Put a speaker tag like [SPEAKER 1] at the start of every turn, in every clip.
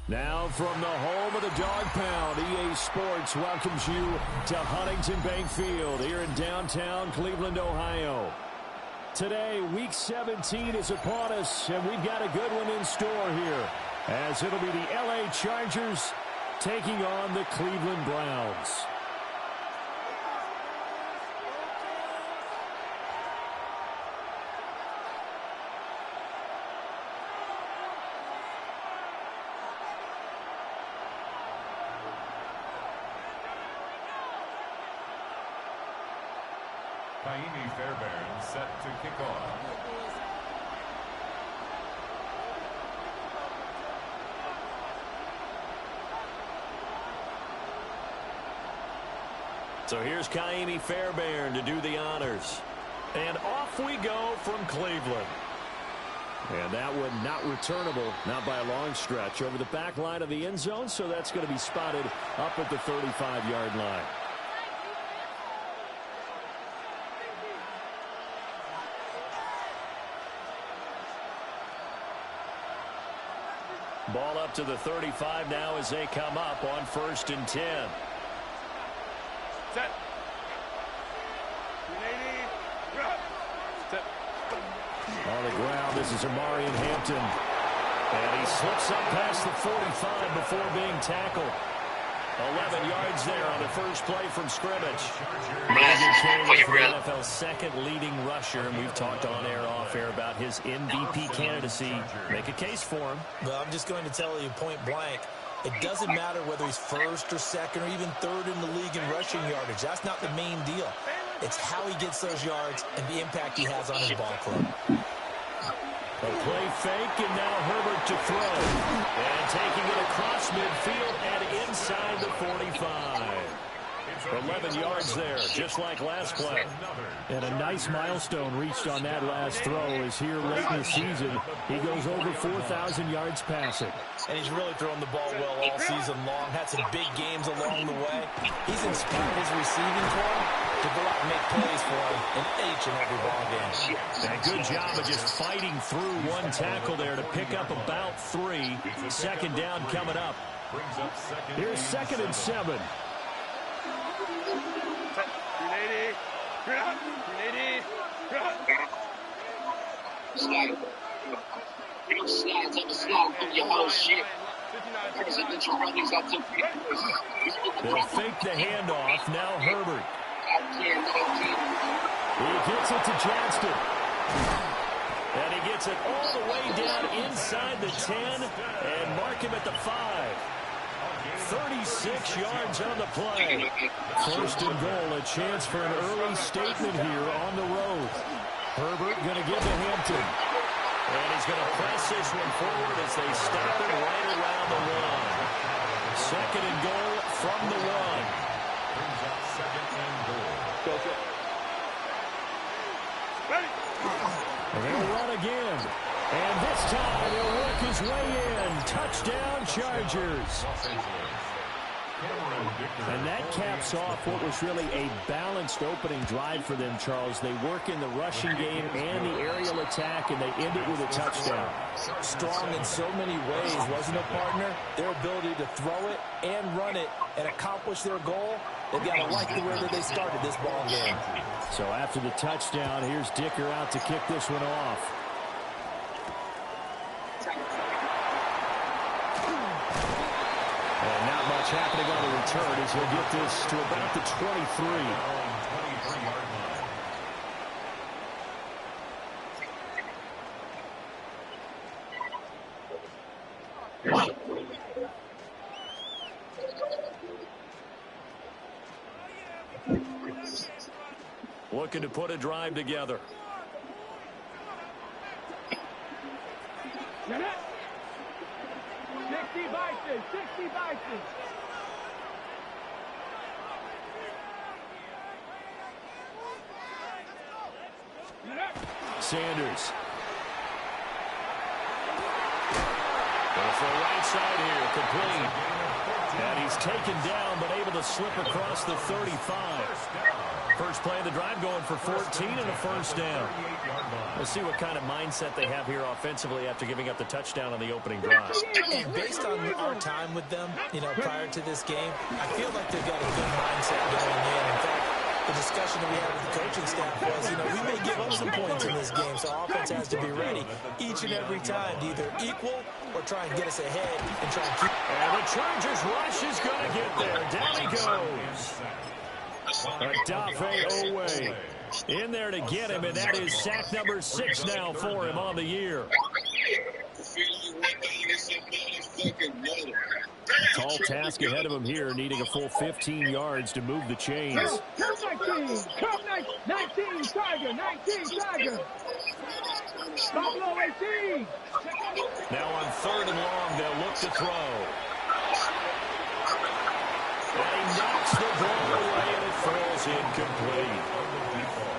[SPEAKER 1] Now from the home of the Dog Pound, EA Sports welcomes you to Huntington Bank Field here in downtown Cleveland, Ohio. Today, Week 17 is upon us, and we've got a good one in store here, as it'll be the LA Chargers taking on the Cleveland Browns.
[SPEAKER 2] Fairbairn set to kick off.
[SPEAKER 1] So here's Kaimi Fairbairn to do the honors. And off we go from Cleveland. And that one not returnable, not by a long stretch, over the back line of the end zone, so that's going to be spotted up at the 35-yard line. Ball up to the 35 now as they come up on 1st and 10.
[SPEAKER 3] Set.
[SPEAKER 1] On the ground, this is Amarian Hampton. And he slips up past the 45 before being tackled. 11 yards there on the first play from scrimmage. The NFL's second leading rusher, and we've talked on air, off air about his MVP candidacy. Make a case for him.
[SPEAKER 4] Well, I'm just going to tell you point blank, it doesn't matter whether he's first or second or even third in the league in rushing yardage. That's not the main deal. It's how he gets those yards and the impact he has on his ball club.
[SPEAKER 1] A play fake, and now Herbert to throw. And taking it across midfield and inside the 45. 11 yards there, just like last play. And a nice milestone reached on that last throw, as here late in the season, he goes over 4,000 yards passing.
[SPEAKER 4] And he's really thrown the ball well all season long. Had some big games along the way. He's inspired his receiving corps to go out and make plays for him in each and every ball game.
[SPEAKER 1] And a good job of just fighting through one tackle there to pick up about 3. Second down coming up. Here's 2nd and 7.
[SPEAKER 5] Slide, take a slide through your whole shit.
[SPEAKER 1] They'll fake the handoff. Now Herbert. He gets it to Johnston. And he gets it all the way down inside the 10 and mark him at the 5. 36 yards on the play. 1st and goal, a chance for an early statement here on the road. Herbert going to give to Hampton. And he's going to press this one forward as they stop it right around the 1. 2nd and goal from the 1.
[SPEAKER 2] Brings up 2nd and goal.
[SPEAKER 1] And they'll run again. And this time he'll work his way in. Touchdown, Chargers. And that caps off what was really a balanced opening drive for them, Charles. They work in the rushing game and the aerial attack, and they end it with a touchdown.
[SPEAKER 4] Strong in so many ways, wasn't it, partner? Their ability to throw it and run it and accomplish their goal, they've got to like the way that they started this ball game.
[SPEAKER 1] So after the touchdown, here's Dicker out to kick this one off. And not much happening on the return as he'll get this to about the 23. Looking to put a drive together.
[SPEAKER 3] 60 Vikings, 60 Vikings.
[SPEAKER 1] Sanders. Goes for the right side here, complete. And he's taken down, but able to slip across the 35. First play of the drive going for 14 and a first down. We'll see what kind of mindset they have here offensively after giving up the touchdown on the opening drive.
[SPEAKER 4] And based on our time with them, prior to this game, I feel like they've got a good mindset going in. In fact, the discussion that we had with the coaching staff was, we may give up some points in this game, so our offense has to be ready each and every time to either equal or try and get us ahead and try and keep.
[SPEAKER 1] And the Chargers rush is going to get there. Down he goes. Adafe Owe in there to get him, and that is sack number 6 now for him on the year. Tall task ahead of him here, needing a full 15 yards to move the chains.
[SPEAKER 3] 19, Tiger, 19, Tiger. Buffalo 18.
[SPEAKER 1] Now on 3rd and long, they'll look to throw. And he knocks the ball away, and it falls incomplete.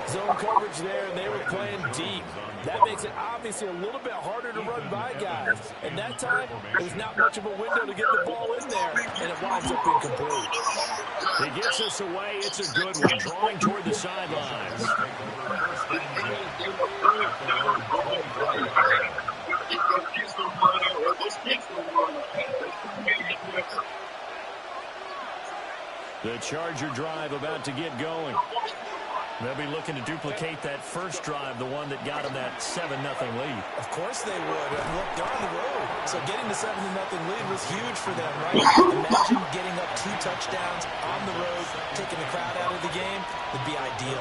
[SPEAKER 6] Zone coverage there, and they were playing deep. That makes it obviously a little bit harder to run by guys. And that time, there's not much of a window to get the ball in there, and it winds up incomplete.
[SPEAKER 1] He gets us away. It's a good one, drawing toward the sidelines. The Charger drive about to get going. They'll be looking to duplicate that first drive, the one that got them that 7-0 lead.
[SPEAKER 4] Of course they would. And look, they're on the road. So getting the 7-0 lead was huge for them, right? Imagine getting up 2 touchdowns on the road, taking the crowd out of the game. Would be ideal.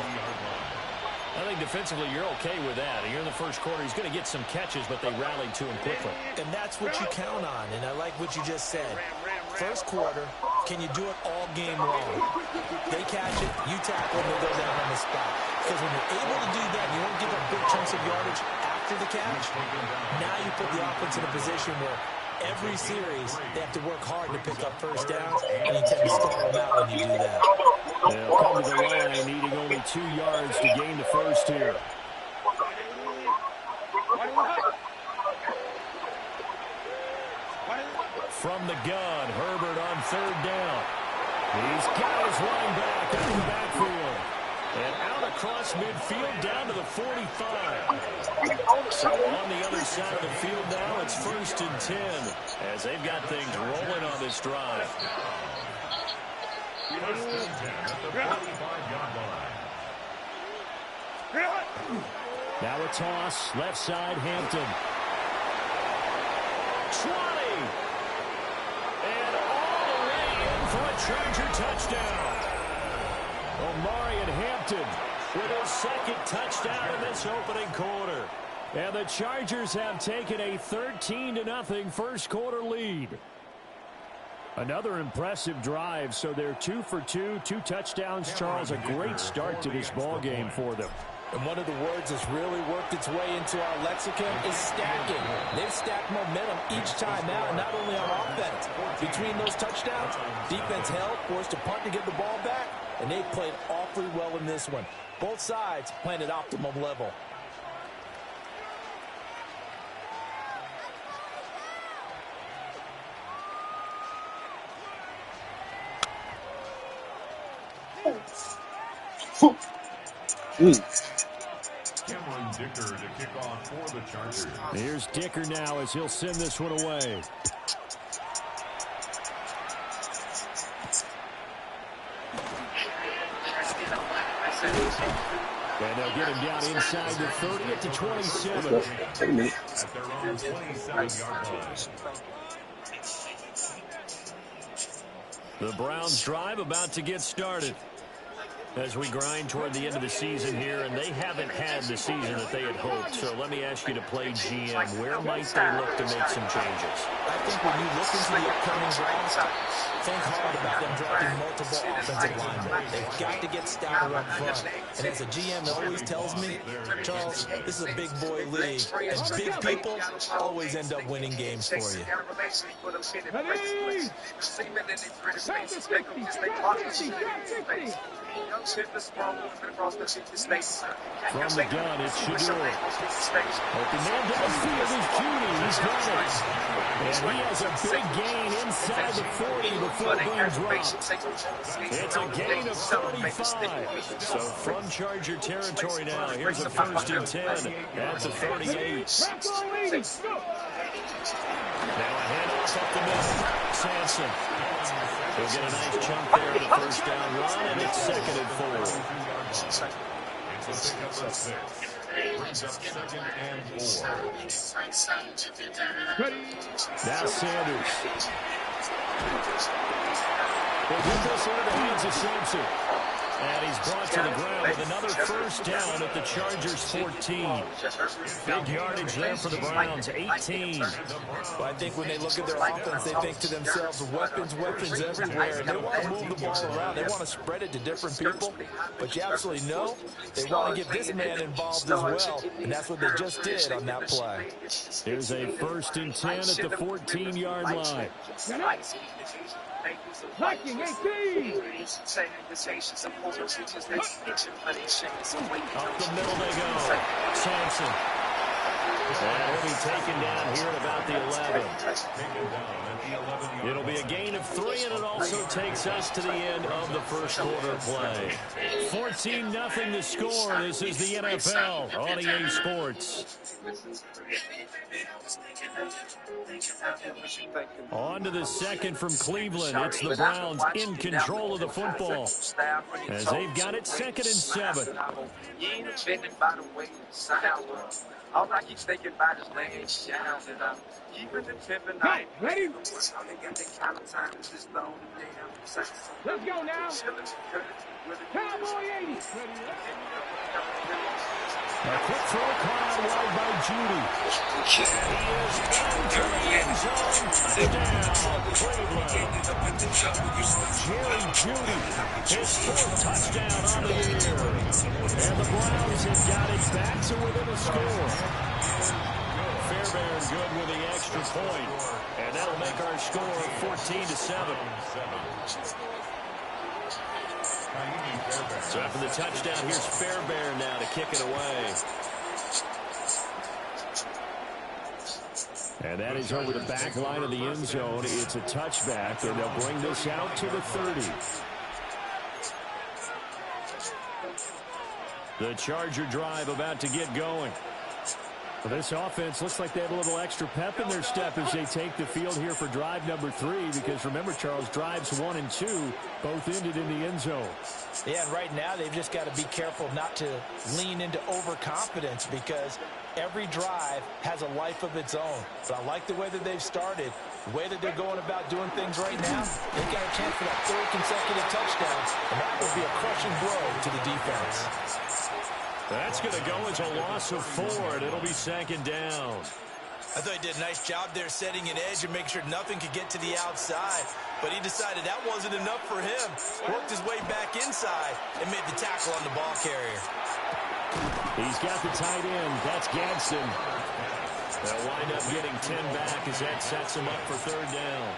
[SPEAKER 1] I think defensively you're okay with that. Here in the first quarter, he's going to get some catches, but they rallied to him quickly.
[SPEAKER 4] And that's what you count on, and I like what you just said. First quarter, can you do it all game long? They catch it, you tackle, and they go down on the spot. Because when you're able to do that, you won't give up big chunks of yardage after the catch. Now you put the offense in a position where every series they have to work hard to pick up first downs, and you tend to stall them out when you do that.
[SPEAKER 1] They'll come to the line, needing only 2 yards to gain the first here. From the gun, Herbert on 3rd down. He's got his running back out of the backfield. And out across midfield down to the 45. So on the other side of the field now, it's 1st and 10 as they've got things rolling on this drive. Now a toss, left side, Hampton. 20. And all the way in for a Charger touchdown. Omarion Hampton with his 2nd touchdown in this opening quarter. And the Chargers have taken a 13-0 first quarter lead. Another impressive drive, so they're 2 for 2, 2 touchdowns. Charles, a great start to this ball game for them.
[SPEAKER 6] And one of the words that's really worked its way into our lexicon is stacking. They've stacked momentum each time out, and not only on offense. Between those touchdowns, defense held, forced a punt to get the ball back, and they played awfully well in this one. Both sides playing at optimum level.
[SPEAKER 2] Cameron Dicker to kick off for the Chargers.
[SPEAKER 1] Here's Dicker now as he'll send this one away. And they'll get him down inside the 30 at the 27.
[SPEAKER 2] At their own 27-yard line.
[SPEAKER 1] The Browns drive about to get started as we grind toward the end of the season here, and they haven't had the season that they had hoped. So let me ask you to play GM. Where might they look to make some changes?
[SPEAKER 4] I think when you look into the upcoming draft, think hard about them drafting multiple offensive linemen. They've got to get stouter up front. And as a GM that always tells me, Charles, this is a big boy league, and big people always end up winning games for you.
[SPEAKER 1] From the gun, it's Shador. Open man downfield is Judy. He's got it. And he has a big gain inside the 40 before being dropped. It's a gain of 35. So from Charger territory now, here's a 1st and 10 at the 38. Now a handoff up the middle. Sanson. He'll get a nice chunk there in the 1st down run, and it's 2nd and 4.
[SPEAKER 2] It's a pickup of 6. Brings up 2nd and 4.
[SPEAKER 1] Now Sanders. We'll get this into the hands of Simpson. And he's brought to the ground with another 1st down at the Chargers 14. Big yardage there for the Browns, 18.
[SPEAKER 6] Well, I think when they look at their offense, they think to themselves, weapons everywhere. And they want to move the ball around. They want to spread it to different people. But you absolutely know they want to get this man involved as well. And that's what they just did on that play.
[SPEAKER 1] Here's a 1st and 10 at the 14-yard line.
[SPEAKER 3] Liking 18.
[SPEAKER 1] Up the middle they go. Sampson. And he'll be taken down here at about the 11. It'll be a gain of 3, and it also takes us to the end of the 1st quarter play. 14-0 the score. This is the NFL on EA Sports. On to the 2nd from Cleveland. It's the Browns in control of the football as they've got it 2nd and 7.
[SPEAKER 7] All I keep thinking about is laying down and keeping the tip and night.
[SPEAKER 3] Ready? Let's go now. Cowboy 80.
[SPEAKER 1] A quick throw caught out wide by Judy. He is into the end zone. Touchdown, Cleveland. Jerry Judy, his 4th touchdown on the year. And the Browns have got it back to within a score. Fairbairn good with the extra point. And that'll make our score 14-7. So after the touchdown, here's Fairbairn now to kick it away. And that is over the back line of the end zone. It's a touchback, and they'll bring this out to the 30. The Charger drive about to get going. Well, this offense looks like they have a little extra pep in their step as they take the field here for drive number 3, because remember, Charles, drives 1 and 2 both ended in the end zone.
[SPEAKER 6] Yeah, and right now they've just got to be careful not to lean into overconfidence, because every drive has a life of its own. But I like the way that they've started, the way that they're going about doing things right now. They've got a chance for that 3rd consecutive touchdown, and that would be a crushing blow to the defense.
[SPEAKER 1] That's going to go as a loss of 4, and it'll be 2nd down.
[SPEAKER 4] I thought he did a nice job there setting an edge and making sure nothing could get to the outside. But he decided that wasn't enough for him. Worked his way back inside and made the tackle on the ball carrier.
[SPEAKER 1] He's got the tight end. That's Gadsden. They'll wind up getting 10 back as that sets him up for 3rd down.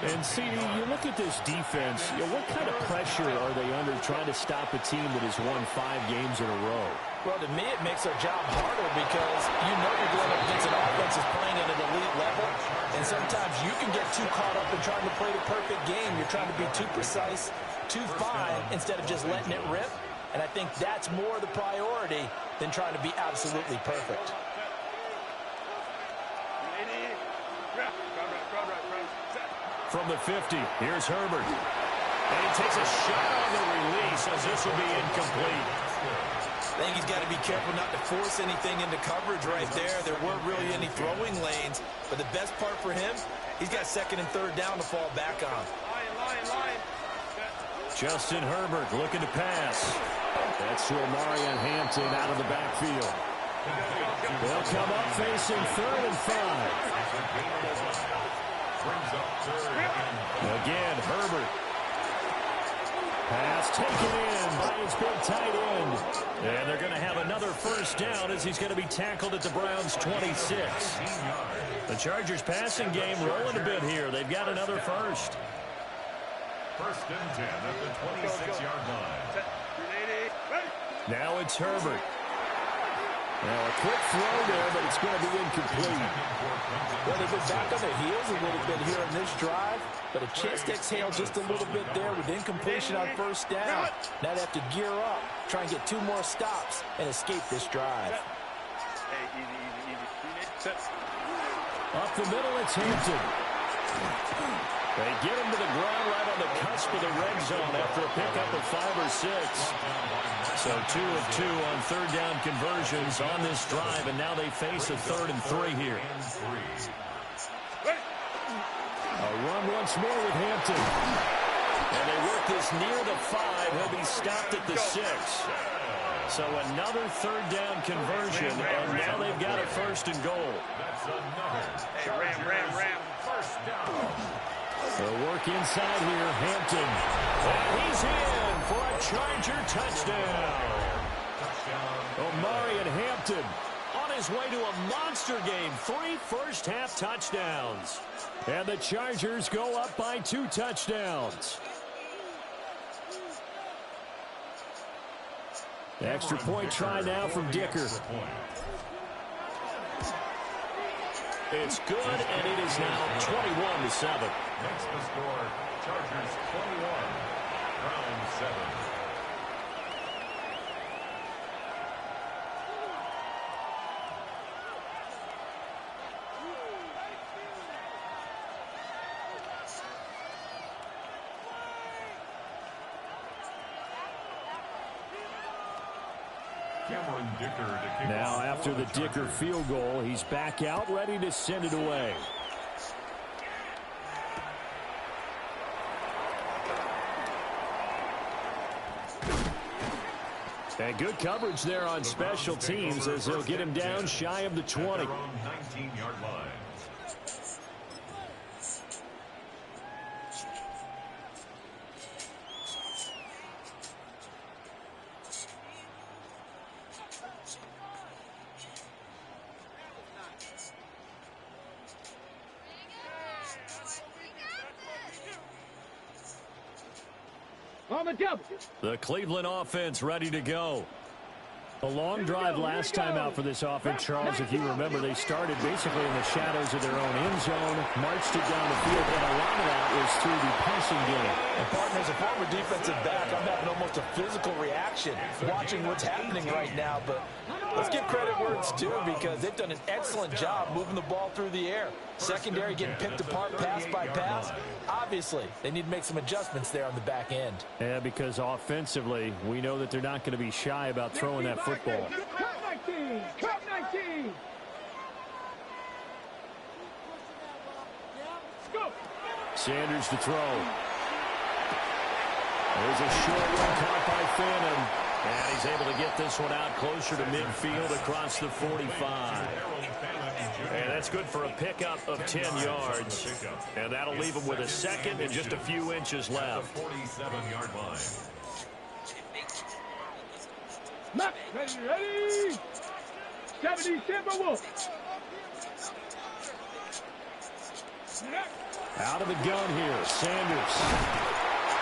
[SPEAKER 1] And, CD, you look at this defense, what kind of pressure are they under trying to stop a team that has won 5 games in a row?
[SPEAKER 6] Well, to me, it makes their job harder because you know you're going up against an offense that's playing at an elite level, and sometimes you can get too caught up in trying to play the perfect game. You're trying to be too precise, too fine, instead of just letting it rip, and I think that's more the priority than trying to be absolutely perfect.
[SPEAKER 1] From the 50, here's Herbert. And he takes a shot on the release as this will be incomplete.
[SPEAKER 4] I think he's got to be careful not to force anything into coverage right there. There weren't really any throwing lanes. But the best part for him, he's got 2nd and 3rd down to fall back on.
[SPEAKER 1] Justin Herbert looking to pass. That's to Omarion Hampton out of the backfield. They'll come up facing 3rd and 5. Again, Herbert. Pass taken in by his big tight end. And they're going to have another 1st down as he's going to be tackled at the Browns' 26. The Chargers passing game rolling a bit here. They've got another 1st.
[SPEAKER 2] 1st and 10 at the 26-yard line.
[SPEAKER 1] Now it's Herbert. Now a quick throw there, but it's going to be incomplete.
[SPEAKER 6] Well, they've been back on their heels a little bit here in this drive, but a chance to exhale just a little bit there with incompletion on first down. Now they have to gear up, try and get 2 more stops, and escape this drive.
[SPEAKER 1] Up the middle, it's Hampton. They get him to the ground right on the cusp of the red zone after a pickup of 5 or 6. So 2 of 2 on third down conversions on this drive, and now they face a 3rd and 3 here. A run once more with Hampton. And they work this near the 5. He'll be stopped at the 6. So another 3rd down conversion, and now they've got a 1st and goal.
[SPEAKER 3] Hey, Ram.
[SPEAKER 2] First down.
[SPEAKER 1] They'll work inside here, Hampton. And he's in for a Charger touchdown. Omarion Hampton on his way to a monster game. 3 first-half touchdowns. And the Chargers go up by 2 touchdowns. Extra point try now from Dicker. It's good, and it is now 21-7.
[SPEAKER 2] Next to score, Chargers 21, Browns 7.
[SPEAKER 1] Now, after the Dicker field goal, he's back out, ready to send it away. And good coverage there on special teams as they'll get him down shy of the 20.
[SPEAKER 2] 19-yard line.
[SPEAKER 1] The Cleveland offense ready to go. A long drive last time out for this offense, Charles. If you remember, they started basically in the shadows of their own end zone, marched it down the field, and a lot of that was through the passing game.
[SPEAKER 6] And partner, as a former defensive back, I'm having almost a physical reaction watching what's happening right now. But let's give credit where it's due because they've done an excellent job moving the ball through the air. Secondary getting picked apart pass by pass. Obviously, they need to make some adjustments there on the back end.
[SPEAKER 1] Yeah, because offensively, we know that they're not going to be shy about throwing that football.
[SPEAKER 3] Cut 19! Cut 19! Go!
[SPEAKER 1] Sanders to throw. There's a short one caught by Phantom. And he's able to get this one out closer to midfield across the 45. And that's good for a pickup of 10 yards. And that'll leave him with a second and just a few inches left.
[SPEAKER 2] 47-yard line.
[SPEAKER 3] Matt, ready? 70 Timberwolves.
[SPEAKER 1] Out of the gun here, Sanders.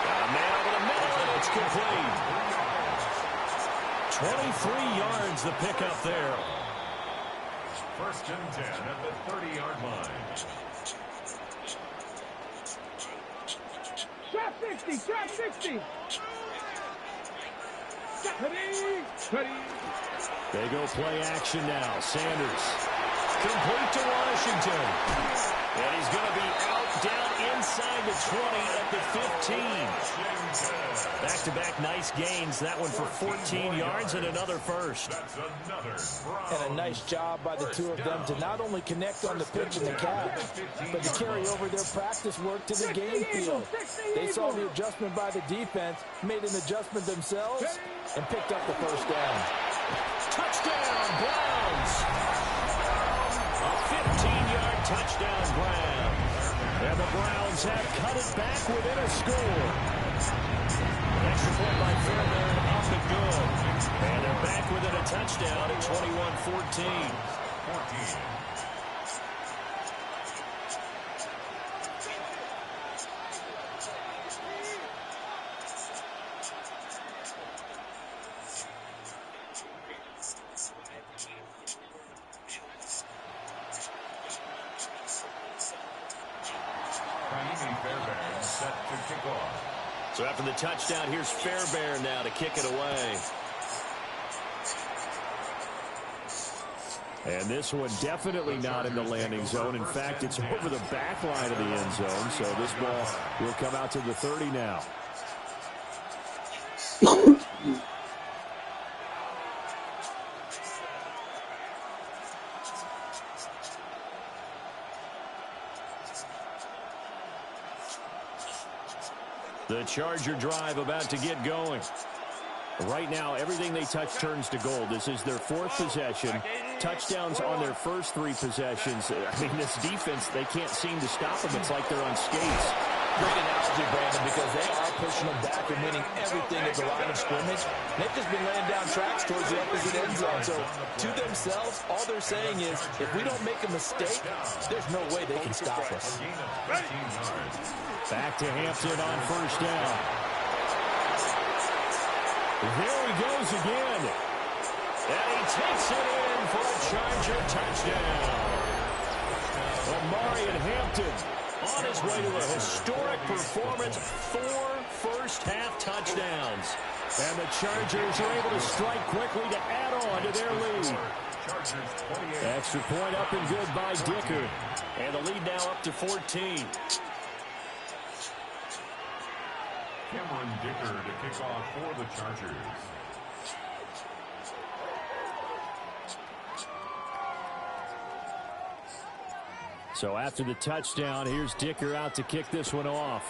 [SPEAKER 1] Got a man over the middle, and it's complete. 23 yards the pickup there.
[SPEAKER 2] First and 10 at the 30-yard line.
[SPEAKER 3] Shot 60, shot 60. Ready.
[SPEAKER 1] They go play action now. Sanders. Complete to Washington. And he's going to be out down inside the 20 at the 15. Back-to-back nice gains. That one for 14 yards and another first.
[SPEAKER 6] And a nice job by the two of them to not only connect on the pitch and the catch, but to carry over their practice work to the game field. They saw the adjustment by the defense, made an adjustment themselves, and picked up the first down.
[SPEAKER 1] Touchdown, Browns! A 15-yard touchdown, Browns. And the Browns have cut it back within a score. Extra point by Fairbairn off the good. And they're back within a touchdown at 21-14.
[SPEAKER 2] set to kick off.
[SPEAKER 1] So after the touchdown, here's Fairbairn now to kick it away.
[SPEAKER 8] And this one definitely not in the landing zone. In fact, it's over the back line of the end zone. So this ball will come out to the 30 now.
[SPEAKER 1] The Charger drive about to get going.
[SPEAKER 8] Right now, everything they touch turns to gold. This is their fourth possession. Touchdowns on their first three possessions. I mean, this defense, they can't seem to stop them. It's like they're on skates.
[SPEAKER 6] Great analogy, Brandon, because they are pushing them back and winning everything at the line of scrimmage. They've just been laying down tracks towards the opposite end zone. So to themselves, all they're saying is, if we don't make a mistake, there's no way they can stop us.
[SPEAKER 8] Back to Hampton on first down. There he goes again.
[SPEAKER 1] And he takes it in for a Charger touchdown. Omarion Hampton on his way to a historic performance, 4 first-half touchdowns.
[SPEAKER 8] And the Chargers are able to strike quickly to add on to their lead. Extra point up and good by Dicker.
[SPEAKER 1] And the lead now up to 14.
[SPEAKER 2] Cameron Dicker to kick off for the Chargers.
[SPEAKER 8] So after the touchdown, here's Dicker out to kick this one off.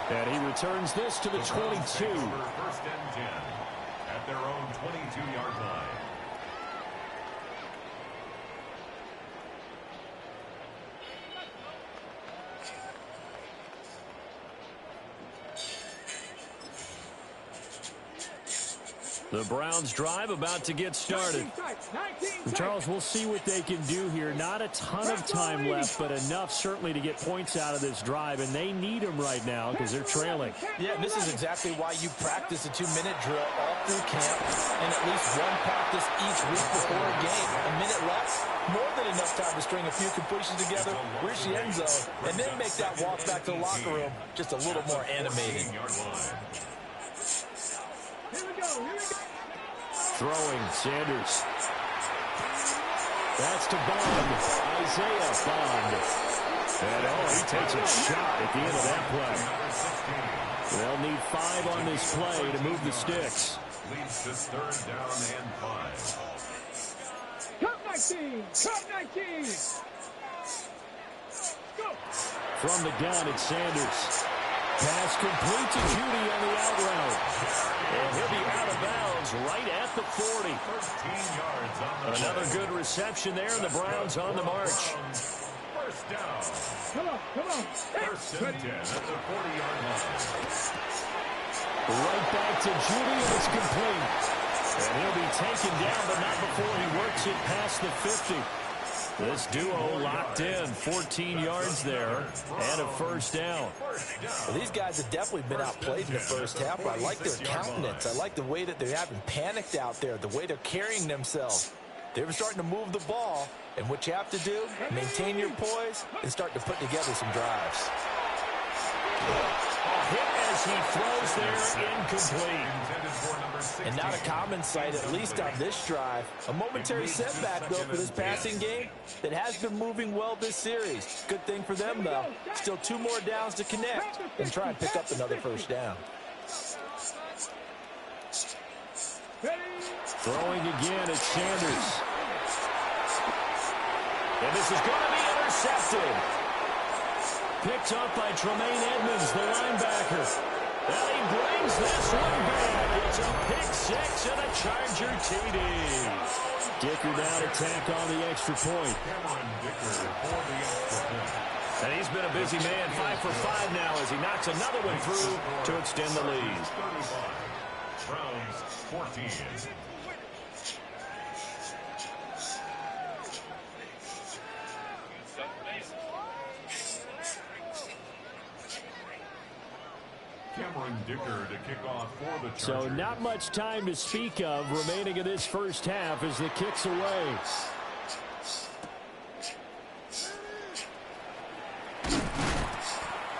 [SPEAKER 8] And he returns this to the 22.
[SPEAKER 2] First and 10 at their own 22-yard line.
[SPEAKER 8] The Browns drive about to get started. Charles, we'll see what they can do here. Not a ton of time left, but enough certainly to get points out of this drive, and they need them right now because they're trailing.
[SPEAKER 6] Yeah, and this is exactly why you practice a 2-minute drill all through camp and at least one practice each week before a game. A minute left, more than enough time to string a few completions together, reach the end zone, and then make that walk back to the locker room just a little more animated.
[SPEAKER 8] Throwing, Sanders. That's to Bond. Isaiah Bond. And he takes a shot at the end of that play. They'll need 5 on this play to move the sticks.
[SPEAKER 2] Leads to third down and 5.
[SPEAKER 3] Cup 19! Cup 19! Go!
[SPEAKER 8] From the gun, it's Sanders. Pass complete to Judy on the out route.
[SPEAKER 1] And he'll be out of bounds right at the 40.
[SPEAKER 2] 13 yards on the
[SPEAKER 1] Another good reception there, and the Browns on the march.
[SPEAKER 2] First down.
[SPEAKER 3] Come on.
[SPEAKER 2] First and 10 at the 40-yard line.
[SPEAKER 8] Right back to Judy, and it's complete.
[SPEAKER 1] And he'll be taken down, but not before he works it past the 50. This duo locked in, 14 yards there, and a first down.
[SPEAKER 6] Well, these guys have definitely been outplayed in the first half. I like their countenance. I like the way that they haven't panicked out there, the way they're carrying themselves. They're starting to move the ball, and what you have to do, maintain your poise and start to put together some drives.
[SPEAKER 1] Hit as he throws there, incomplete.
[SPEAKER 6] And not a common sight, at least on this drive. A momentary setback, though, for this passing game that has been moving well this series. Good thing for them, though. Still 2 more downs to connect and try and pick up another first down.
[SPEAKER 8] Throwing again, it's Sanders.
[SPEAKER 1] And this is going to be intercepted. Picked up by Tremaine Edmonds, the linebacker. And he brings this one back. It's a pick 6 and a Charger TD.
[SPEAKER 8] Dicker now to tack on the extra point.
[SPEAKER 1] And he's been a busy man, 5 for 5 now as he knocks another one through to extend the lead.
[SPEAKER 2] Browns 14. Cameron Dicker to kick off for the Chargers.
[SPEAKER 8] So not much time to speak of remaining in this first half as the kick's away.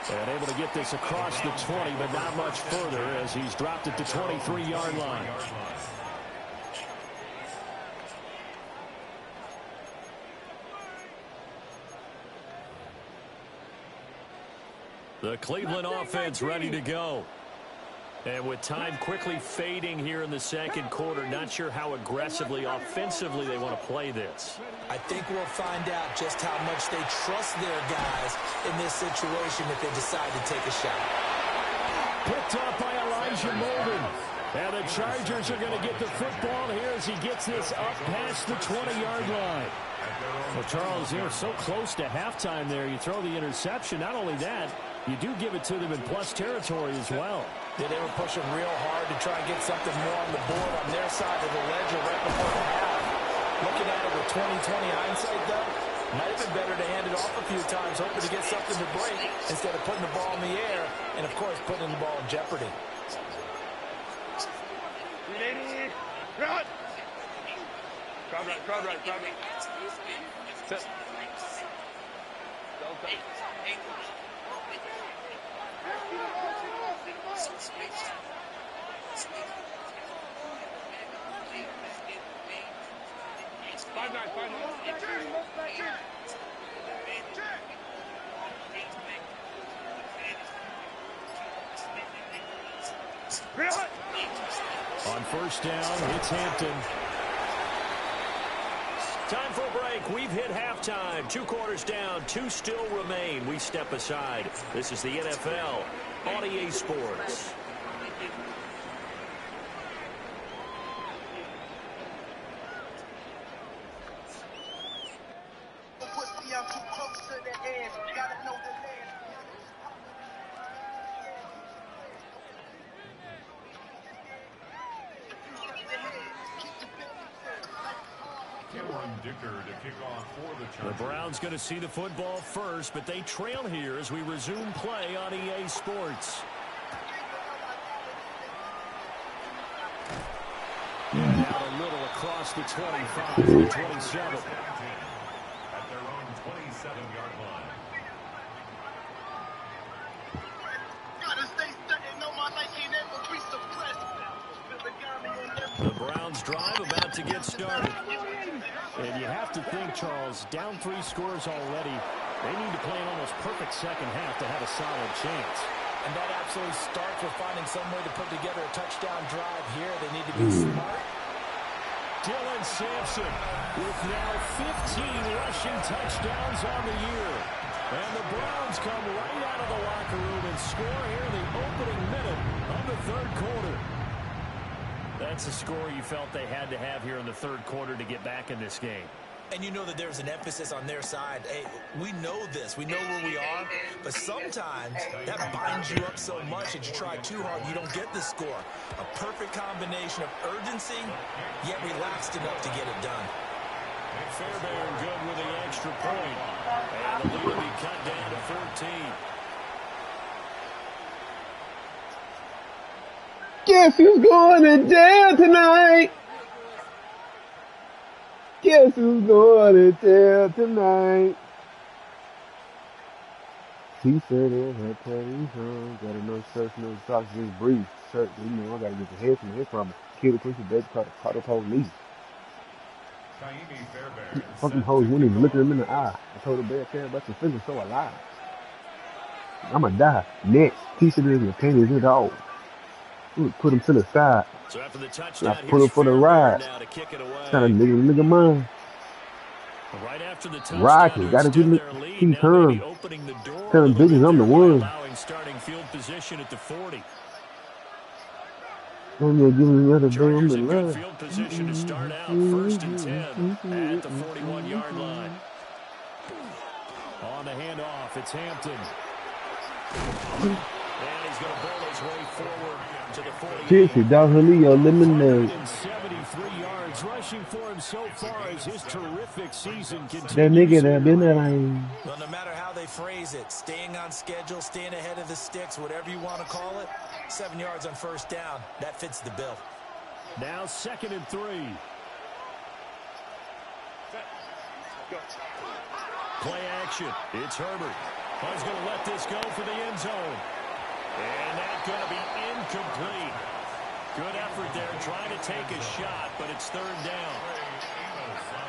[SPEAKER 8] And able to get this across the 20, but not much further as he's dropped at the 23-yard line. The Cleveland offense ready to go. And with time quickly fading here in the second quarter, not sure how aggressively, offensively they want to play this.
[SPEAKER 4] I think we'll find out just how much they trust their guys in this situation if they decide to take a shot.
[SPEAKER 8] Picked up by Elijah Molden. And the Chargers are going to get the football here as he gets this up past the 20-yard line. Well, Charles, they're so close to halftime there. You throw the interception. Not only that, you do give it to them in plus territory as well.
[SPEAKER 4] Yeah, they were pushing real hard to try and get something more on the board on their side of the ledger right before the half. Looking at it with 20/20 hindsight, though, might have been better to hand it off a few times, hoping to get something to break instead of putting the ball in the air and, of course, putting the ball in jeopardy.
[SPEAKER 9] Run! Crowd right. Sit.
[SPEAKER 8] On first down, it's Hampton.
[SPEAKER 1] Time for a break. We've hit halftime. 2 quarters down. 2 still remain. We step aside. This is the NFL on EA Sports.
[SPEAKER 8] The Browns going to see the football first, but they trail here as we resume play on EA Sports. And out a little across the 25 to the 27.
[SPEAKER 2] At their own 27-yard line.
[SPEAKER 8] The Browns drive about to get started. And you have to think, Charles, down 3 scores already. They need to play an almost perfect second half to have a solid chance.
[SPEAKER 4] And that absolutely starts with finding some way to put together a touchdown drive here. They need to be smart.
[SPEAKER 8] Dylan Sampson with now 15 rushing touchdowns on the year. And the Browns come right out of the locker room and score here in the opening minute of the third quarter. That's a score you felt they had to have here in the third quarter to get back in this game.
[SPEAKER 4] And you know that there's an emphasis on their side. Hey, we know this. We know where we are. But sometimes that binds you up so much that you try too hard, you don't get the score. A perfect combination of urgency, yet relaxed enough to get it done.
[SPEAKER 8] Fairbairn good with the extra point. And the lead will be cut down to 14.
[SPEAKER 10] Guess who's going to jail tonight? Guess who's going to jail tonight? T-shirt and her pennies on. Gotta know shirts, no socks, just brief. Shirt, you know, I gotta get the head from here from kill the pussy, baby, caught the police. Fucking hoes wouldn't even look at him in the eye. I told the bad care about your feelings so alive. I'ma die. Next, T-shirt and your pennies and all. Put him to the side.
[SPEAKER 1] So after the touchdown,
[SPEAKER 10] I put him for the ride. Trying to nigga mine.
[SPEAKER 1] Right after the touchdown,
[SPEAKER 10] Rocky, gotta give me keep time. Tell them bitches I'm the one.
[SPEAKER 1] Starting field position at the 40.
[SPEAKER 10] I'm gonna give me the other
[SPEAKER 1] Chargers
[SPEAKER 10] damn
[SPEAKER 1] in good
[SPEAKER 10] love.
[SPEAKER 1] field position to start out 1st and 10 at the 41-yard line. On the handoff, it's Hampton. And he's going to bowl his way forward to the 48.
[SPEAKER 10] Seriously, Don Julio lemonade.
[SPEAKER 8] 73 yards rushing for him so far as his terrific season continues.
[SPEAKER 10] That nigga that been there like.
[SPEAKER 4] Well, no matter how they phrase it, staying on schedule, staying ahead of the sticks, whatever you want to call it, 7 yards on first down, that fits the bill.
[SPEAKER 8] Now 2nd and 3.
[SPEAKER 1] Play action. It's Herbert. Oh, he's going to let this go for the end zone. And that's going to be incomplete. Good effort there trying to take a shot, but it's third down.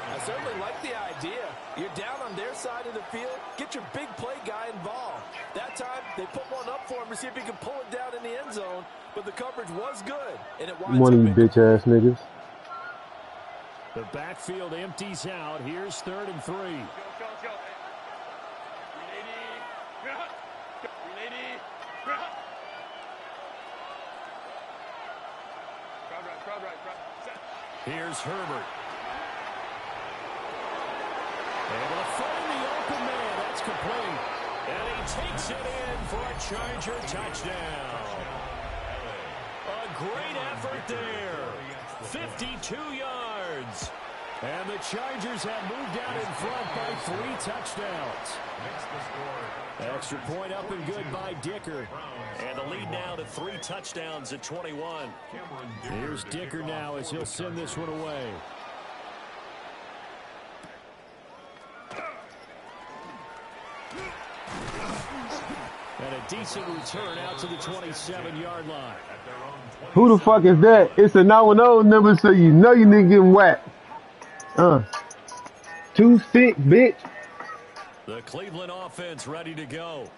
[SPEAKER 6] I certainly like the idea. You're down on their side of the field. Get your big play guy involved. That time, they put one up for him to see if he can pull it down in the end zone. But the coverage was good, and it winds
[SPEAKER 10] One of you
[SPEAKER 6] up
[SPEAKER 10] bitch-ass niggas.
[SPEAKER 8] The backfield empties out. Here's 3rd and 3.
[SPEAKER 9] Go. Crowd right. Set.
[SPEAKER 8] Here's Herbert. Able to find the open man. That's complete.
[SPEAKER 1] And he takes it in for a Charger touchdown. A great effort there. 52 yards.
[SPEAKER 8] And the Chargers have moved out in front by 3 touchdowns. Extra point up and good by Dicker.
[SPEAKER 1] And the lead now to 3 touchdowns at 21.
[SPEAKER 8] Here's Dicker now as he'll send this one away. And a decent return out to the 27-yard line.
[SPEAKER 10] Who the fuck is that? It's a 910 number, so you know you nigga getting whacked. 2-6, bitch.
[SPEAKER 1] The Cleveland offense ready to go.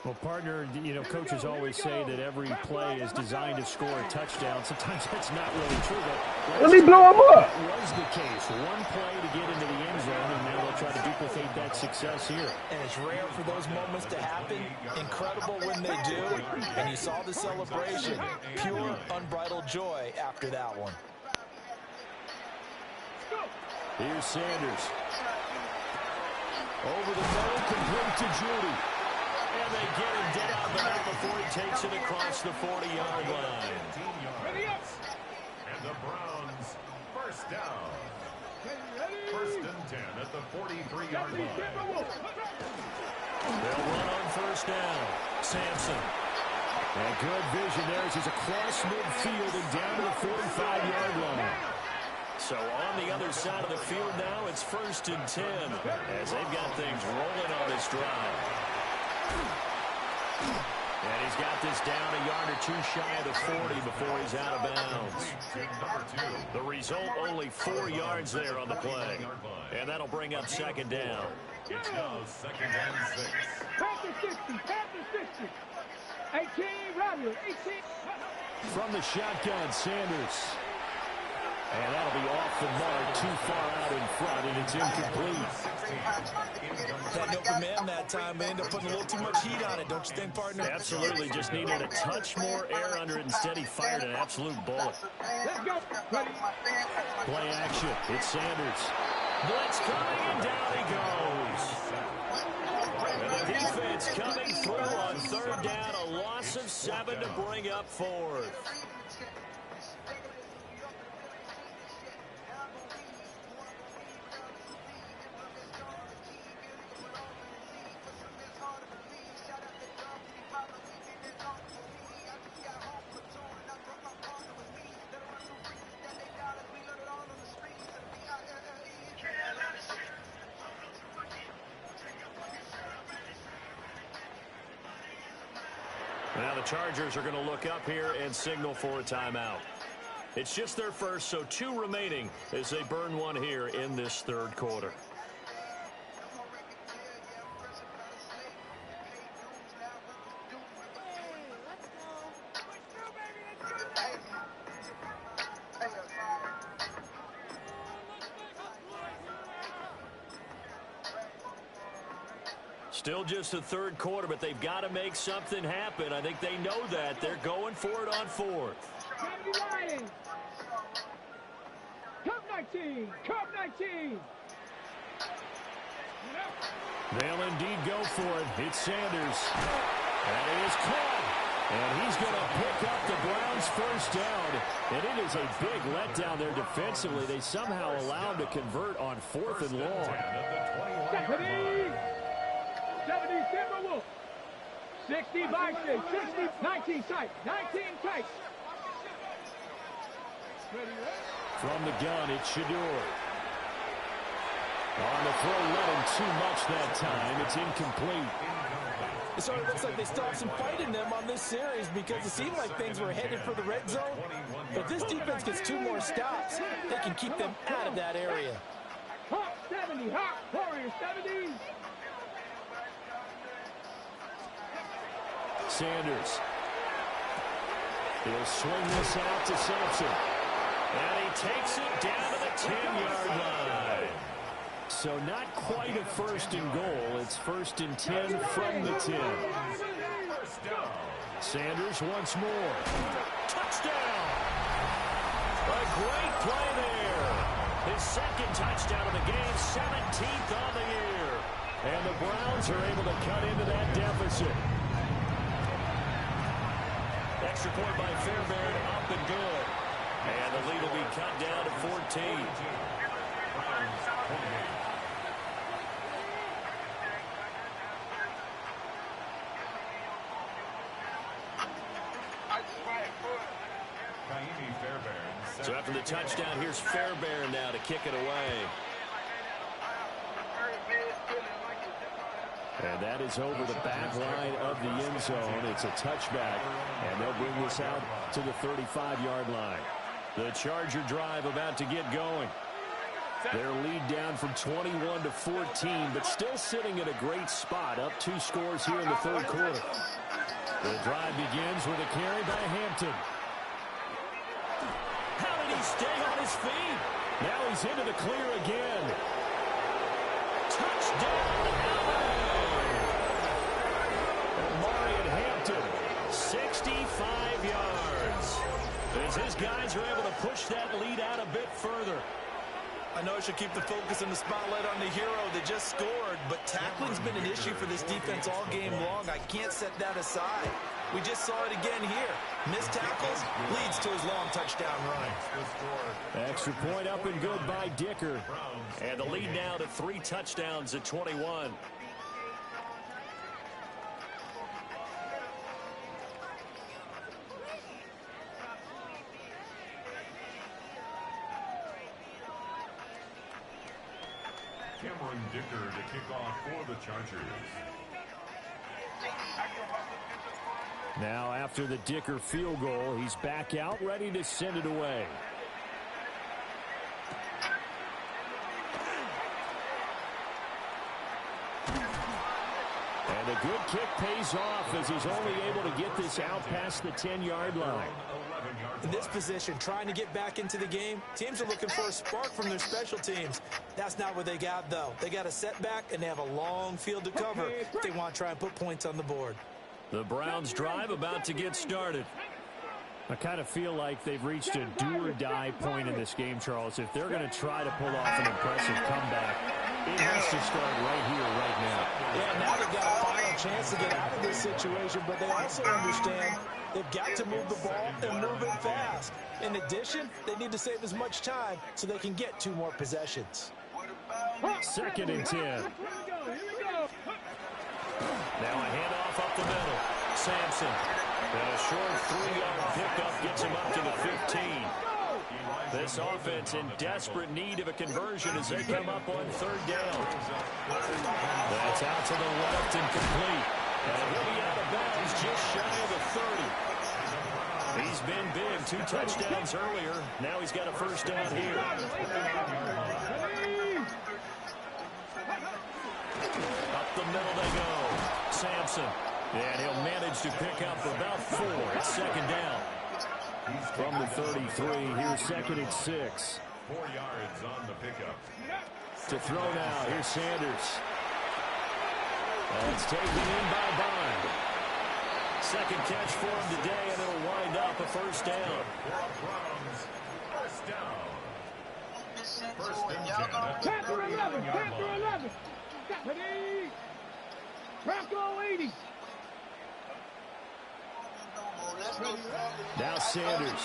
[SPEAKER 8] Well, partner, coaches always say that every play is designed to score a touchdown. Sometimes that's not really true, but
[SPEAKER 10] Let me blow him up.
[SPEAKER 8] that was the case. One play to get into the end zone, and now they'll try to duplicate that success here.
[SPEAKER 6] And it's rare for those moments to happen. Incredible when they do. And you saw the celebration. Pure, unbridled joy after that one.
[SPEAKER 8] Here's Sanders. Over the middle, complete to Judy.
[SPEAKER 1] And they get him down, but not before he takes it across the 40-yard line.
[SPEAKER 2] And the Browns, first down. 1st and 10 at the 43-yard line.
[SPEAKER 1] They'll run on 1st down. Sampson.
[SPEAKER 8] And good vision there as he's across midfield and down to the 45-yard line.
[SPEAKER 1] So on the other side of the field now, it's 1st and 10 as they've got things rolling on this drive. And he's got this down a yard or 2 shy of the 40 before he's out of bounds. The result, only 4 yards there on the play. And that'll bring up 2nd down.
[SPEAKER 2] It's now 2nd and 6.
[SPEAKER 3] Panther 60. 18, Rodgers, 18.
[SPEAKER 8] From the shotgun, Sanders. And that'll be off the mark, too far out in front, and it's incomplete.
[SPEAKER 6] That open man that time, they end up putting a little too much heat on it, don't you think, partner?
[SPEAKER 1] Absolutely, just needed a touch more air under it. Instead, he fired an absolute bullet.
[SPEAKER 3] Let's go. Ready.
[SPEAKER 8] Play action. It's Sanders.
[SPEAKER 1] Blitz coming, and down he goes. And the defense coming through on 3rd down. A loss of 7 to bring up 4th. Now the Chargers are going to look up here and signal for a timeout. It's just their first, so 2 remaining as they burn one here in this 3rd quarter. Still just the 3rd quarter, but they've got to make something happen. I think they know that. They're going for it on 4th.
[SPEAKER 3] Cup 19. Cup 19.
[SPEAKER 8] They'll indeed go for it. It's Sanders. And it is caught. And he's going to pick up the Browns' 1st down. And it is a big letdown there defensively. They somehow allow him to convert on 4th and long.
[SPEAKER 3] 70 Timberwolves. 60 Vikings. 60, 19 tight. 19 tight.
[SPEAKER 8] From the gun, it's Shador. On the throw, let him too much that time. It's incomplete.
[SPEAKER 6] So it looks like they still have some fight in them on this series because it seemed like things were headed for the red zone. But this defense gets 2 more stops. They can keep them out of that area.
[SPEAKER 3] Hawk 70, Hawk Warrior 70.
[SPEAKER 8] Sanders. He'll swing this out to Sampson. And he takes it down to the 10-yard line. So not quite a first and goal. It's 1st and 10 from the 10. Sanders once more. Touchdown! A great play there. His 2nd touchdown of the game, 17th on the year. And the Browns are able to cut into that deficit. Extra point by Fairbairn, up and good. And the lead will be cut down to 14. So after the touchdown, here's Fairbairn now to kick it away. And that is over the back line of the end zone. It's a touchback, and they'll bring this out to the 35-yard line. The Charger drive about to get going. Their lead down from 21 to 14, but still sitting at a great spot, up 2 scores here in the 3rd quarter. The drive begins with a carry by Hampton. How did he stay on his feet? Now he's into the clear again. Touchdown, Marion Hampton, 65 yards. As his guys are able to push that lead out a bit further.
[SPEAKER 6] I know I should keep the focus and the spotlight on the hero that just scored, but tackling's been an issue for this defense all game long. I can't set that aside. We just saw it again here. Missed tackles leads to his long touchdown run.
[SPEAKER 8] Extra point up and good by Dicker. And the lead now to 3 touchdowns at 21.
[SPEAKER 2] Cameron Dicker to kick off for the Chargers.
[SPEAKER 8] Now after the Dicker field goal, he's back out ready to send it away. And a good kick pays off as he's only able to get this out past the 10-yard line.
[SPEAKER 6] In this position, trying to get back into the game, teams are looking for a spark from their special teams. That's not what they got, though. They got a setback, and they have a long field to cover if they want to try and put points on the board.
[SPEAKER 8] The Browns drive about to get started. I kind of feel like they've reached a do-or-die point in this game, Charles. If they're going to try to pull off an impressive comeback, it has to start right here, right now.
[SPEAKER 6] Yeah, now they've got a final chance to get out of this situation, but they also understand they've got to move the ball and move it fast. In addition, they need to save as much time so they can get 2 more possessions.
[SPEAKER 8] 2nd and 10. Now a handoff up the middle. Sampson. And a short 3-yard pickup gets him up to the 15. This offense in desperate need of a conversion as they come up on 3rd down. That's out to the left and complete. And he'll be out of bounds just shy of the 30. He's been big. 2 touchdowns earlier. Now he's got a 1st down here. Up the middle they go. Sampson. And he'll manage to pick up about 4 at 2nd down. From the 33, here's 2nd and 6.
[SPEAKER 2] 4 yards on the pickup.
[SPEAKER 8] To throw now, here's Sanders. That's taken in by Bond. 2nd catch for him today, and it'll wind up a 1st down.
[SPEAKER 2] Browns, 1st down. 1st and 10 at the
[SPEAKER 3] Panther 11,
[SPEAKER 2] 39-yard
[SPEAKER 3] Panther
[SPEAKER 2] line.
[SPEAKER 3] 11. Ready. Bronco 80.
[SPEAKER 8] Now Sanders.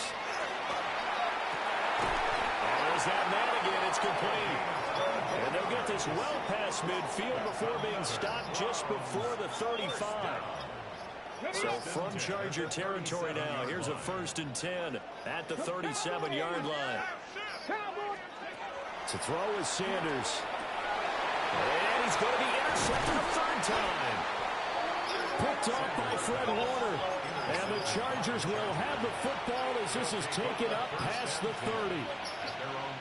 [SPEAKER 8] And there's that man again. It's complete. And they'll get this well past midfield before being stopped just before the 35. So from Charger territory now, here's a 1st and 10 at the 37-yard line. To throw is Sanders. And he's going to be intercepted a 3rd time.
[SPEAKER 1] picked off by Fred Warner. And the Chargers will have the football as this is taken up past the 30.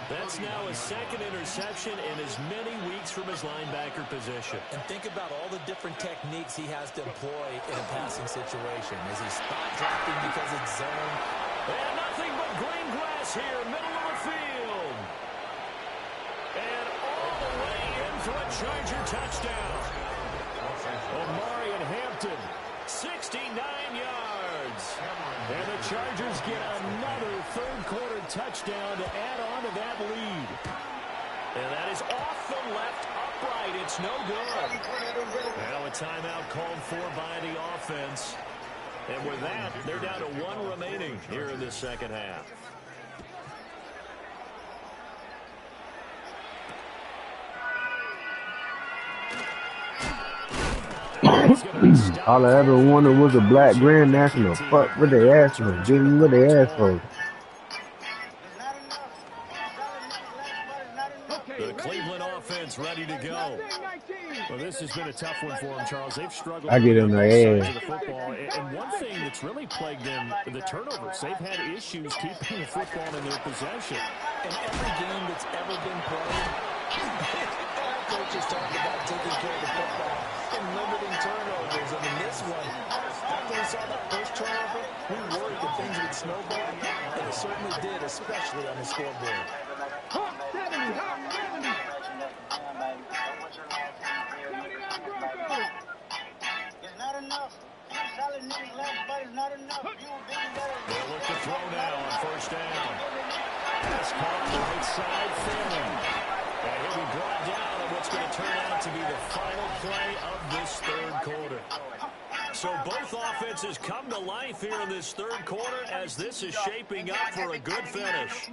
[SPEAKER 1] That's now his second interception in as many weeks from his linebacker position.
[SPEAKER 4] And think about all the different techniques he has to employ in a passing situation. Is he spot dropping because it's zone?
[SPEAKER 1] And nothing but green grass here, middle of the field. And all the way in for a Charger touchdown. Omari and Hampton, 69 yards. And the Chargers get another third-quarter touchdown to add on to that lead. And that is off the left upright. It's no good. Now a timeout called for by the offense. And with that, they're down to one remaining here in the second half.
[SPEAKER 10] All I ever wanted was a black Grand National. Fuck what they asked for. Give me what they asked for.
[SPEAKER 1] The Cleveland offense ready to go.
[SPEAKER 8] Well, this has been a tough one for them, Charles. They've struggled
[SPEAKER 10] I get on
[SPEAKER 8] on
[SPEAKER 10] their
[SPEAKER 8] both sides
[SPEAKER 10] ass.
[SPEAKER 8] of the football. And one thing that's really plagued them, the turnovers. They've had issues keeping the football in their possession.
[SPEAKER 4] In every game that's ever been played, all coaches talk about taking care of the football and limiting turnovers. I mean, this one, after we saw that first turnover, we worried that things would snowball, and it certainly did, especially on the scoreboard.
[SPEAKER 3] Hawk 70, Hawk 70.
[SPEAKER 1] They'll look to throw now on first down. Pass caught on the right side, Finley. And he'll be brought down on what's going to turn out to be the final play of this third quarter. So both offenses come to life here in this third quarter as this is shaping up for a good finish.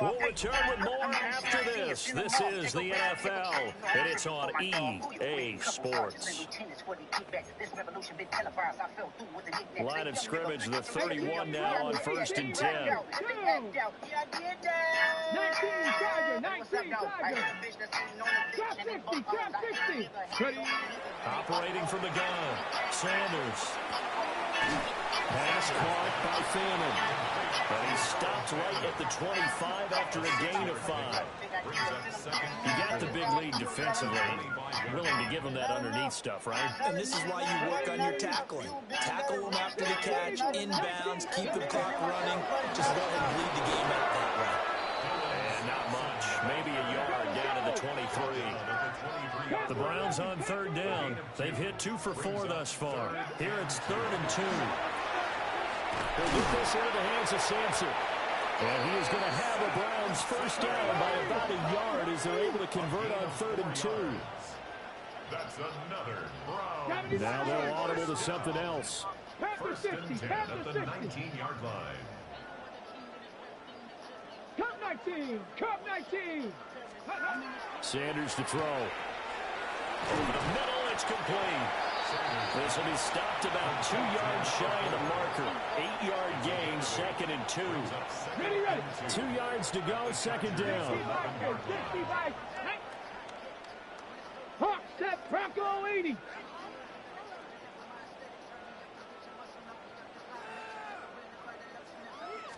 [SPEAKER 1] We'll return with more after this. This is the NFL, and it's on EA Sports. Line of scrimmage, the 31 now on 1st and 10.
[SPEAKER 3] 19 Charger, 19 Charger. Trap 60. Ready?
[SPEAKER 1] Operating from the gun, Sanders. Pass caught by Fannin. But he stopped right at the 25 after a gain of 5. You got the big lead defensively. Willing to give him that underneath stuff, right?
[SPEAKER 4] And this is why you work on your tackling. Tackle them after the catch, inbounds, keep the clock running. Just let him lead the game out that way.
[SPEAKER 1] And not much. Maybe a yard down to the 23. The Browns on third down. They've hit 2 for 4 thus far. Here it's 3rd and 2. They'll get this into the hands of Sampson. And he is going to have the Browns first down by about a yard as they're able to convert on 3rd and 2.
[SPEAKER 2] That's another Brown.
[SPEAKER 1] Now they'll audible to something else.
[SPEAKER 2] First and 10 at the 19-yard line.
[SPEAKER 3] Cup 19. Cup 19.
[SPEAKER 1] Sanders to throw. Over the middle, it's complete. This will be stopped about 2 yards shy of the marker. 8-yard gain, 2nd and 2.
[SPEAKER 3] Ready, ready.
[SPEAKER 1] 2 yards to go, 2nd down.
[SPEAKER 3] Hawk set, Bronco 80.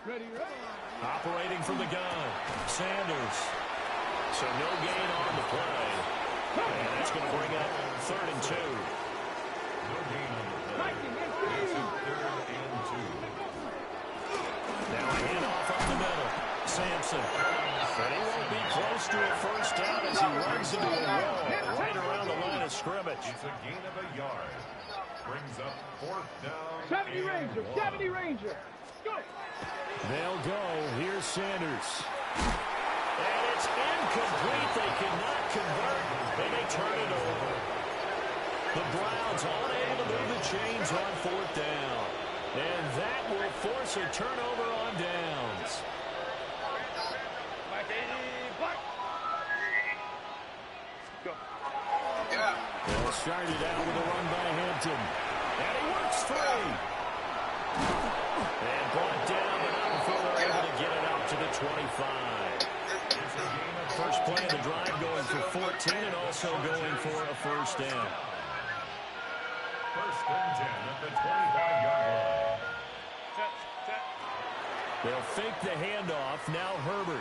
[SPEAKER 3] Ready, ready.
[SPEAKER 1] Operating from the gun, Sanders. So no gain on the play. And that's going to bring up 3rd and 2. Now a handoff up the middle. Sampson. But he won't be close to a first down as he runs into a wall right around the line of scrimmage.
[SPEAKER 2] It's a gain of a yard. Brings up 4th down.
[SPEAKER 3] 70 Ranger, 70 Ranger. Go.
[SPEAKER 1] They'll go. Here's Sanders. And it's incomplete. They cannot convert. And they turn it over. The Browns unable to move the chains on 4th down. And that will force a turnover on downs. They'll start it out with a run by Hampton. And he works free. And brought down, but not before they're able to get it up to the 25. First play of the drive going for 14 and also going for a first down.
[SPEAKER 2] First and 10 at the 25-yard line.
[SPEAKER 1] They'll fake the handoff. Now Herbert.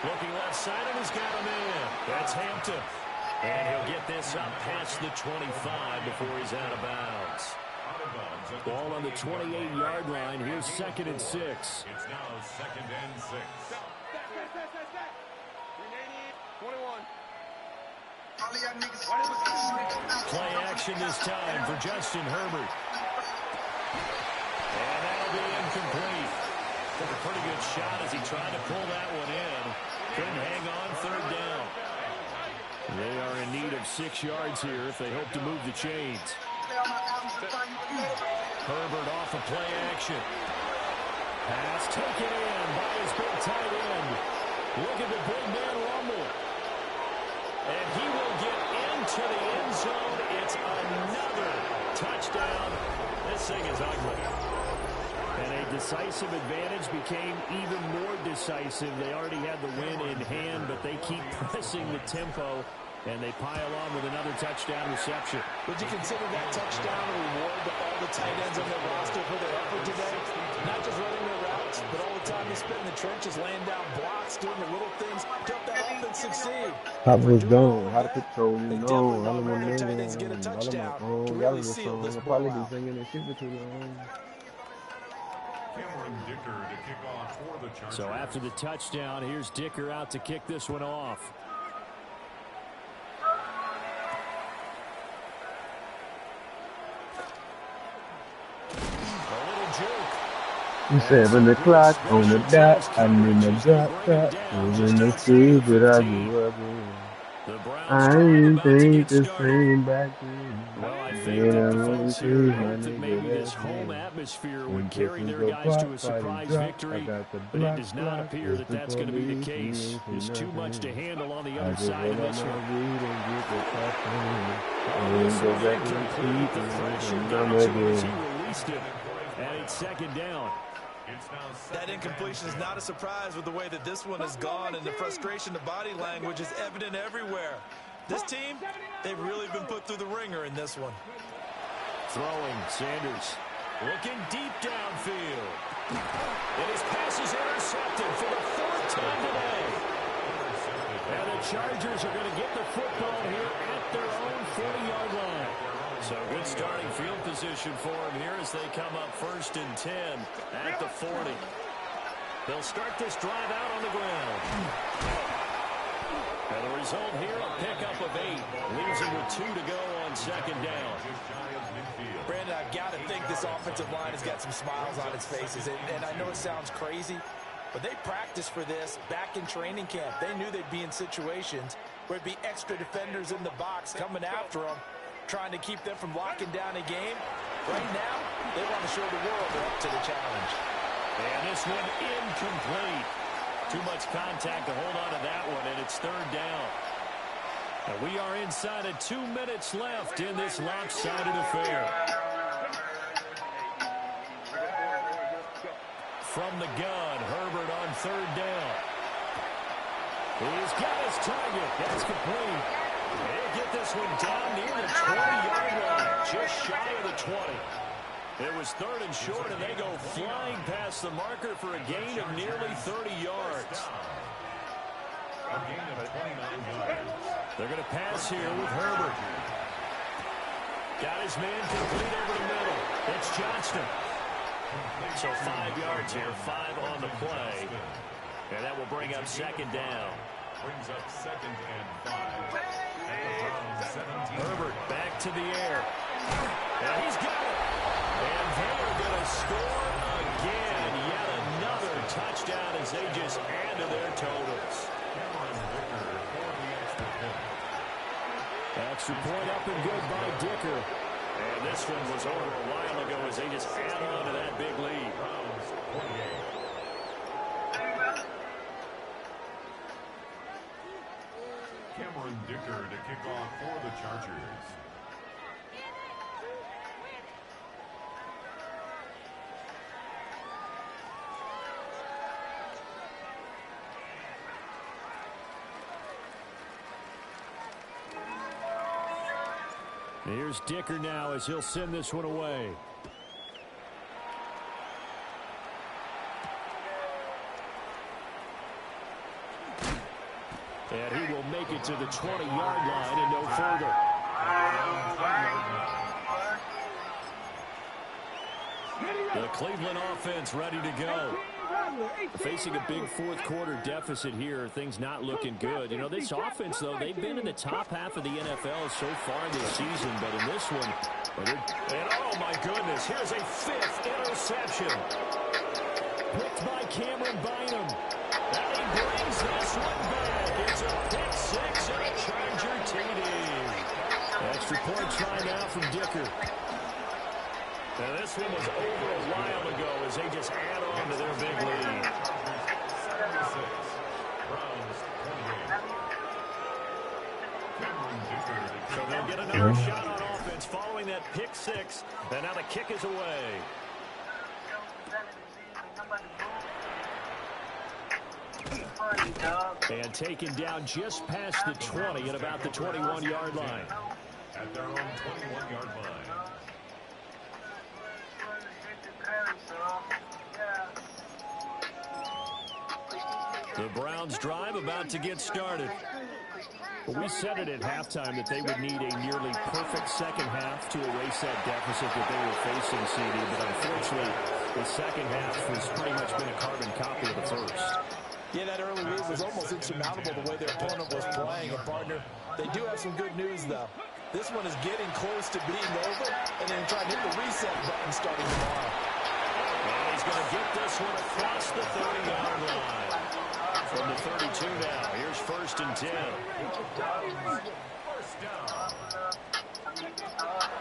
[SPEAKER 1] Looking left side, and he's got him in. That's Hampton. And he'll get this up past the 25 before he's out of bounds.
[SPEAKER 8] Ball on the 28-yard line. Here's 2nd and 6.
[SPEAKER 2] It's now 2nd and 6.
[SPEAKER 9] 21.
[SPEAKER 1] Play action this time for Justin Herbert. And that'll be incomplete. Took a pretty good shot as he tried to pull that one in. Couldn't hang on, 3rd down.
[SPEAKER 8] They are in need of 6 yards here if they hope to move the chains.
[SPEAKER 1] Herbert off of play action. Pass taken in by his big tight end. Look at the big man rumble. And he will get into the end zone. It's another touchdown. This thing is ugly.
[SPEAKER 8] And a decisive advantage became even more decisive. They already had the win in hand, but they keep pressing the tempo, and they pile on with another touchdown reception.
[SPEAKER 6] Would you consider that touchdown a reward to all the tight ends on their roster for their effort today? Not just running their routes, but all the time they spent in the trenches, laying down blocks, doing the little things to help that offense succeed.
[SPEAKER 10] Pop was gone. How to control you
[SPEAKER 6] They
[SPEAKER 10] know.
[SPEAKER 6] definitely
[SPEAKER 10] I
[SPEAKER 6] want
[SPEAKER 10] don't
[SPEAKER 6] one of their
[SPEAKER 10] know.
[SPEAKER 6] tight ends to get a touchdown to
[SPEAKER 10] Y'all
[SPEAKER 6] really
[SPEAKER 10] was
[SPEAKER 6] seal this
[SPEAKER 10] I'll probably be
[SPEAKER 6] blowout.
[SPEAKER 10] singing and shit for too long.
[SPEAKER 2] Cameron Dicker to kick off for the Chargers.
[SPEAKER 8] So after the touchdown, here's Dicker out to kick this one off.
[SPEAKER 10] You said when the clock on the dot, I'm in the drop top. When the streets that I grew up in. I ain't think the same back then.
[SPEAKER 8] Well, I think that the folks here hoped that maybe this home atmosphere would carry their guys to a surprise victory, but it does not appear that that's going to be the case. There's too much to handle on the other side of this one. Incomplete. The pressure got to him as he released it, and it's 2nd down.
[SPEAKER 6] That incompletion is not a surprise with the way that this one has gone, and the frustration, the body language is evident everywhere. This team, they've really been put through the ringer in this one.
[SPEAKER 1] Throwing, Sanders looking deep downfield. And his pass is intercepted for the 4th time today. And the Chargers are going to get the football here at their own 40-yard line. So good starting field position for him here as they come up 1st and 10 at the 40. They'll start this drive out on the ground. And the result here, a pickup of 8. Leaves him with 2 to go on 2nd down.
[SPEAKER 6] Brandon, I've got to think this offensive line has got some smiles on its faces. And I know it sounds crazy, but they practiced for this back in training camp. They knew they'd be in situations where it'd be extra defenders in the box coming after them, trying to keep them from locking down a game. Right now, they want to show the world they're up to the challenge.
[SPEAKER 1] And this one incomplete. Too much contact to hold on to that one, and it's 3rd down. And we are inside of 2 minutes left in this lopsided affair. From the gun, Herbert on 3rd down. He's got his target. That's complete. He'll get this one down near the 20-yard line, just shy of the 20. It was 3rd and short, and they go flying past the marker for a gain of nearly 30 yards.
[SPEAKER 2] A gain of 29 yards.
[SPEAKER 1] They're going to pass here with Herbert. Got his man complete over the middle. It's Johnston. So 5 yards here, 5 on the play. And that will bring up 2nd down.
[SPEAKER 2] Brings up 2nd and 5.
[SPEAKER 1] Herbert back to the air. And he's got it. And they are going to score again. Yet another touchdown as they just add to their totals.
[SPEAKER 8] Extra point up and good by Dicker.
[SPEAKER 1] And this one was over a while ago as they just add on to that big lead.
[SPEAKER 2] Cameron Dicker to kick off for the Chargers.
[SPEAKER 8] Here's Dicker now as he'll send this one away. And he will make it to the 20-yard line and no further. The Cleveland offense ready to go. Facing a big fourth-quarter deficit here, things not looking good. You know, this offense, though, they've been in the top half of the NFL so far this season, but in this one, and oh, my goodness, here's a 5th interception. Picked by Cameron Bynum. And he brings this one back. It's a pick 6 and a Charger TD. Extra point try now from Dicker. Now, this one was over a while ago as they just add on to their big lead. So they'll get another shot on offense following that pick 6. And now the kick is away. And taken down just past the 20 at about the 21-yard line.
[SPEAKER 2] At their own 21-yard line.
[SPEAKER 8] The Browns drive about to get started. We said it at halftime that they would need a nearly perfect second half to erase that deficit that they were facing, CD, but unfortunately the second half has pretty much been a carbon copy of the first.
[SPEAKER 6] Yeah, that early lead was almost insurmountable the way their opponent was playing. And, partner, they do have some good news, though. This one is getting close to being over, and then trying to hit the reset button starting tomorrow.
[SPEAKER 8] And he's going to get this one across the 30-yard line. From the 32 now, here's 1st and 10.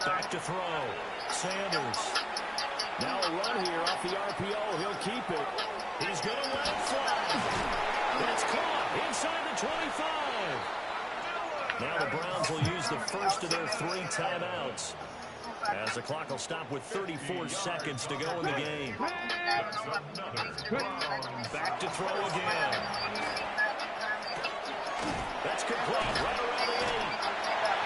[SPEAKER 8] Back to throw. Sanders. Now a run here off the RPO. He'll keep it. He's going to let it fly. It's caught inside the 25. Now the Browns will use the first of their 3 timeouts, as the clock will stop with 34 seconds to go in the game. Back to throw again. That's complete right around the 8.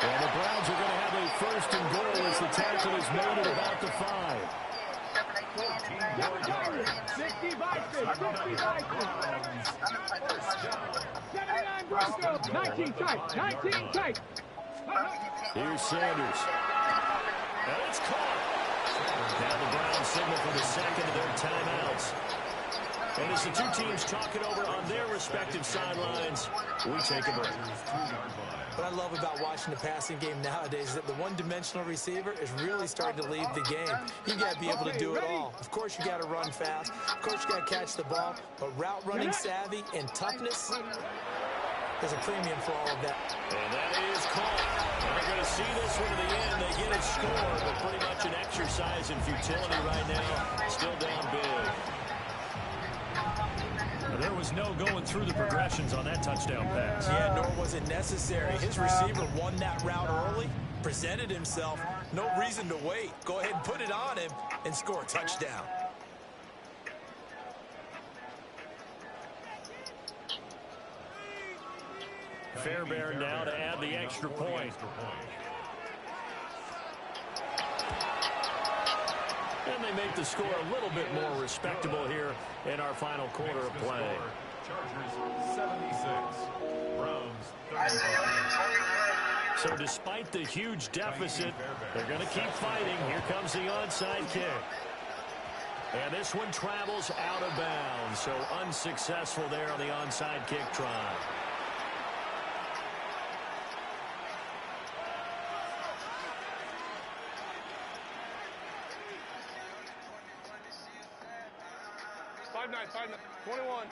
[SPEAKER 8] And the Browns are going to have a 1st and goal as the tackle is made at about the 5.
[SPEAKER 3] 60 Vikings, 60 Vikings. 79 Broncos, 19 tight, 19 tight.
[SPEAKER 8] Here's Sanders. And it's caught. Now the Browns signal for the second of their timeouts. And as the two teams talk it over on their respective sidelines, we take a break.
[SPEAKER 6] What I love about watching the passing game nowadays is that the one-dimensional receiver is really starting to lead the game. You got to be able to do it all. Of course, you got to run fast. Of course, you got to catch the ball. But route running savvy and toughness, there's a premium for all of that.
[SPEAKER 8] And that is caught. And they're going to see this one to the end. They get a score, but pretty much an exercise in futility right now. Still down big. There was no going through the progressions on that touchdown pass.
[SPEAKER 6] Yeah, nor was it necessary. His receiver won that route early, presented himself. No reason to wait. Go ahead and put it on him and score a touchdown.
[SPEAKER 8] Fairbairn now to add the extra point. And they make the score a little bit more respectable here in our final quarter of play.
[SPEAKER 2] Chargers 76, Browns 35.
[SPEAKER 8] So despite the huge deficit, they're going to keep fighting. Here comes the onside kick. And this one travels out of bounds, so unsuccessful there on the onside kick try.
[SPEAKER 9] Five, 21.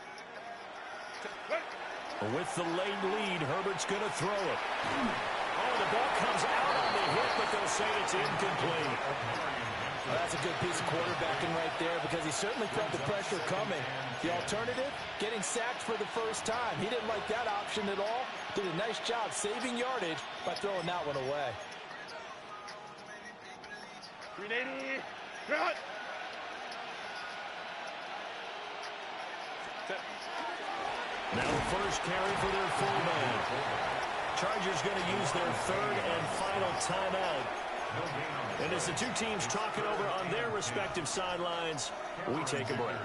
[SPEAKER 8] With the late lead, Herbert's going to throw it. Oh, the ball comes out on the hit, but they'll say it's incomplete.
[SPEAKER 6] Well, that's a good piece of quarterbacking right there because he certainly felt the pressure coming. The alternative, getting sacked for the first time. He didn't like that option at all. Did a nice job saving yardage by throwing that one away.
[SPEAKER 9] 380. Cut.
[SPEAKER 8] Now the first carry for their fullback.
[SPEAKER 1] Chargers going to use their third and final timeout. And as the two teams talking over on their respective sidelines, we take a break.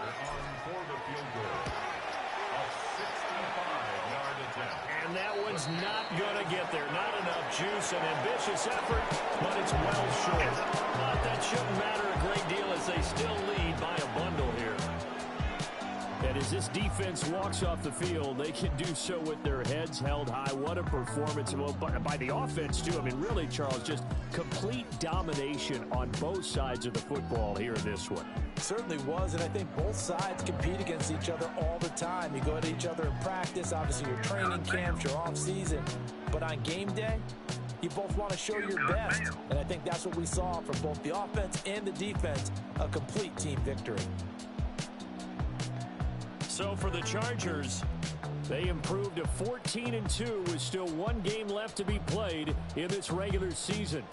[SPEAKER 1] And that one's not going to get there. Not enough juice, an ambitious effort, but it's well short. But that shouldn't matter a great deal as they still lead by a bundle here.
[SPEAKER 8] And as this defense walks off the field, they can do so with their heads held high. What a performance by the offense, too. I mean, really, Charles, just complete domination on both sides of the football here in this one.
[SPEAKER 6] Certainly was, and I think both sides compete against each other all the time. You go at each other in practice, obviously your training camps, your off-season. But on game day, you both want to show your best. And I think that's what we saw from both the offense and the defense, a complete team victory.
[SPEAKER 8] So for the Chargers, they improved to 14-2 with still one game left to be played in this regular season.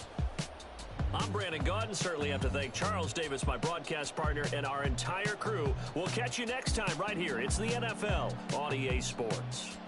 [SPEAKER 1] I'm Brandon Gaudin. Certainly have to thank Charles Davis, my broadcast partner, and our entire crew. We'll catch you next time right here. It's the NFL on EA Sports.